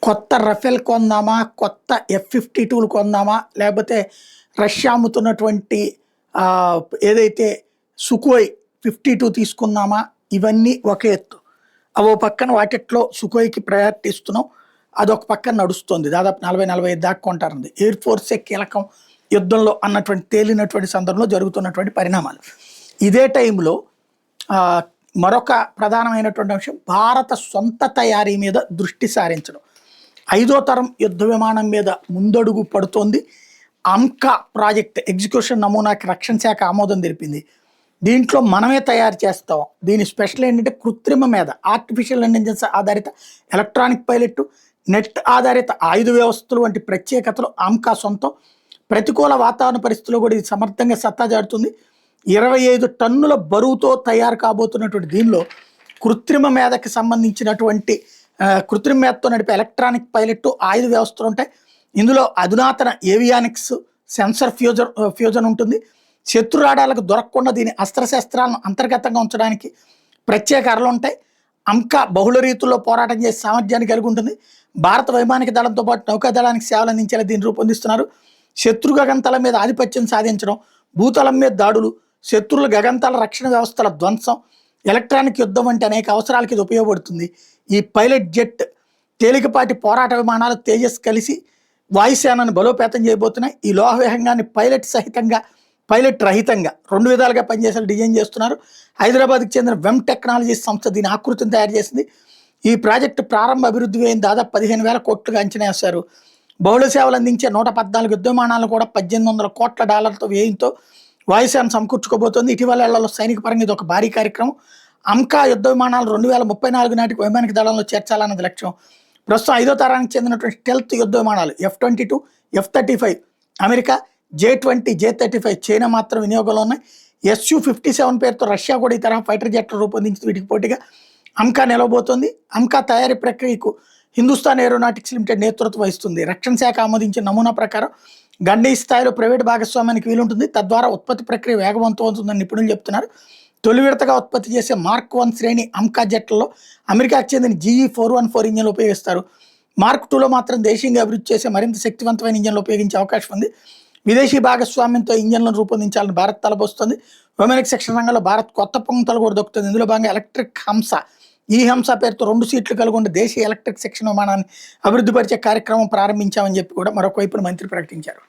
కొత్త రఫేల్ కొందామా? కొత్త F-52లు కొందామా? లేకపోతే రష్యా అమ్ముతున్నటువంటి ఏదైతే సుఖోయ్ 52 తీసుకుందామా? ఇవన్నీ ఒక ఎత్తు. అవో పక్కన వాటిట్లో సుఖోయ్‌కి ప్రయారిటీ ఇస్తున్నాం. అదొక పక్కన నడుస్తుంది. దాదాపు 40, 45 దాకా కొంటారుంది. ఎయిర్ ఫోర్సే కీలకం యుద్ధంలో అన్నటువంటి తేలినటువంటి సందర్భంలో జరుగుతున్నటువంటి పరిణామాలు. ఇదే టైంలో మరొక ప్రధానమైనటువంటి అంశం భారత సొంత తయారీ మీద దృష్టి సారించడం. 5వ తరం యుద్ధ విమానం మీద ముందడుగు పడుతోంది. అంకా ప్రాజెక్ట్ ఎగ్జిక్యూషన్ నమూనాకి రక్షణ శాఖ ఆమోదం తెలిపింది. దీంట్లో మనమే తయారు చేస్తాం. దీని స్పెషల్ ఏంటంటే కృత్రిమ మీద ఆర్టిఫిషియల్ ఇంటెలిజెన్స్ ఆధారిత ఎలక్ట్రానిక్ పైలట్, నెట్ ఆధారిత ఆయుధ వ్యవస్థలు వంటి ప్రత్యేకతలు ఆమ్కా సొంతం. ప్రతికూల వాతావరణ పరిస్థితుల్లో కూడా ఇది సమర్థంగా సత్తా చాటుతుంది. 25 టన్నుల బరువుతో తయారు కాబోతున్నటువంటి దీనిలో కృత్రిమ మేధకి సంబంధించినటువంటి కృత్రిమ మేధతో నడిపే ఎలక్ట్రానిక్ పైలట్ ఆయుధ వ్యవస్థలు ఉంటాయి. ఇందులో అధునాతన ఏవియానిక్స్ సెన్సర్ ఫ్యూజన్ ఉంటుంది. శత్రు రాడాలకు దొరకకుండా దీని అస్త్రశస్త్రాలను అంతర్గతంగా ఉంచడానికి ప్రత్యేక అరలు ఉంటాయి. అంకా బహుళ రీతుల్లో పోరాటం చేసే సామర్థ్యాన్ని కలిగి ఉంటుంది. భారత వైమానిక దళంతో పాటు నౌకాదళానికి సేవలు అందించేలా దీన్ని రూపొందిస్తున్నారు. శత్రు గగంతల మీద ఆధిపత్యం సాధించడం, భూతలం మీద దాడులు, శత్రువుల గగంతల రక్షణ వ్యవస్థల ధ్వంసం, ఎలక్ట్రానిక్ యుద్ధం వంటి అనేక అవసరాలకి ఇది ఉపయోగపడుతుంది. ఈ పైలట్ జెట్ తేలికపాటి పోరాట విమానాలు తేజస్ కలిసి వాయుసేనను బలోపేతం చేయబోతున్నాయి. ఈ లోహవిహంగాన్ని పైలట్ రహితంగా 2 విధాలుగా పనిచేసేలా డిజైన్ చేస్తున్నారు. హైదరాబాద్కి చెందిన వెమ్ టెక్నాలజీస్ సంస్థ దీని ఆకృతిని తయారు చేసింది. ఈ ప్రాజెక్టు ప్రారంభ అభివృద్ధి వ్యయం దాదాపు 15,000 కోట్లుగా అంచనా వేశారు. బహుళ సేవలు అందించే 114 యుద్ధ విమానాలు కూడా $1,800 కోట్ల వ్యయంతో వాయుసేన సమకూర్చుకోబోతోంది. ఇటీవల సైనిక పరంగా ఇది ఒక భారీ కార్యక్రమం. అంకా యుద్ధ విమానాలు 2034 నాటికి వైమానిక దళంలో చేర్చాలన్నది లక్ష్యం. ప్రస్తుతం 5వ తరానికి చెందినటువంటి స్టెల్త్ యుద్ధ విమానాలు F-22, F-35 America, J-20, J-35 China మాత్రం వినియోగంలో ఉన్నాయి. Su-57 పేరుతో రష్యా కూడా ఈ తరహా ఫైటర్ జెట్లు రూపొందించి వీటికి పోటీగా అంకా నిలవబోతోంది. అంకా తయారీ ప్రక్రియకు హిందుస్థాన్ ఏరోనాటిక్స్ లిమిటెడ్ నేతృత్వం వహిస్తుంది. రక్షణ శాఖ ఆమోదించిన నమూనా ప్రకారం గణనీయ స్థాయిలో ప్రైవేట్ భాగస్వామ్యానికి వీలుంటుంది. తద్వారా ఉత్పత్తి ప్రక్రియ వేగవంతం అవుతుందని నిపుణులు చెప్తున్నారు. తొలి విడతగా ఉత్పత్తి చేసే మార్క్ 1 శ్రేణి అంకా జెట్లలో అమెరికాకు చెందిన GE-414 ఇంజన్లు ఉపయోగిస్తారు. మార్క్ 2లో మాత్రం దేశీయంగా అభివృద్ధి చేసే మరింత శక్తివంతమైన ఇంజన్లు ఉపయోగించే అవకాశం ఉంది. విదేశీ భాగస్వామ్యంతో ఇంజన్లను రూపొందించాలని భారత్ తలపోస్తుంది. వైమానిక శిక్షణ రంగంలో భారత్ కొత్త పొంగుతలు కూడా దొక్కుతుంది. ఇందులో భాగంగా ఎలక్ట్రిక్ హంస, ఈ హంస పేరుతో 2 సీట్లు కలిగి ఉండే దేశీయ ఎలక్ట్రిక్ శిక్షణ విమానాన్ని అభివృద్ధి పరిచే కార్యక్రమం ప్రారంభించామని చెప్పి కూడా మరొక వైపున మంత్రి ప్రకటించారు.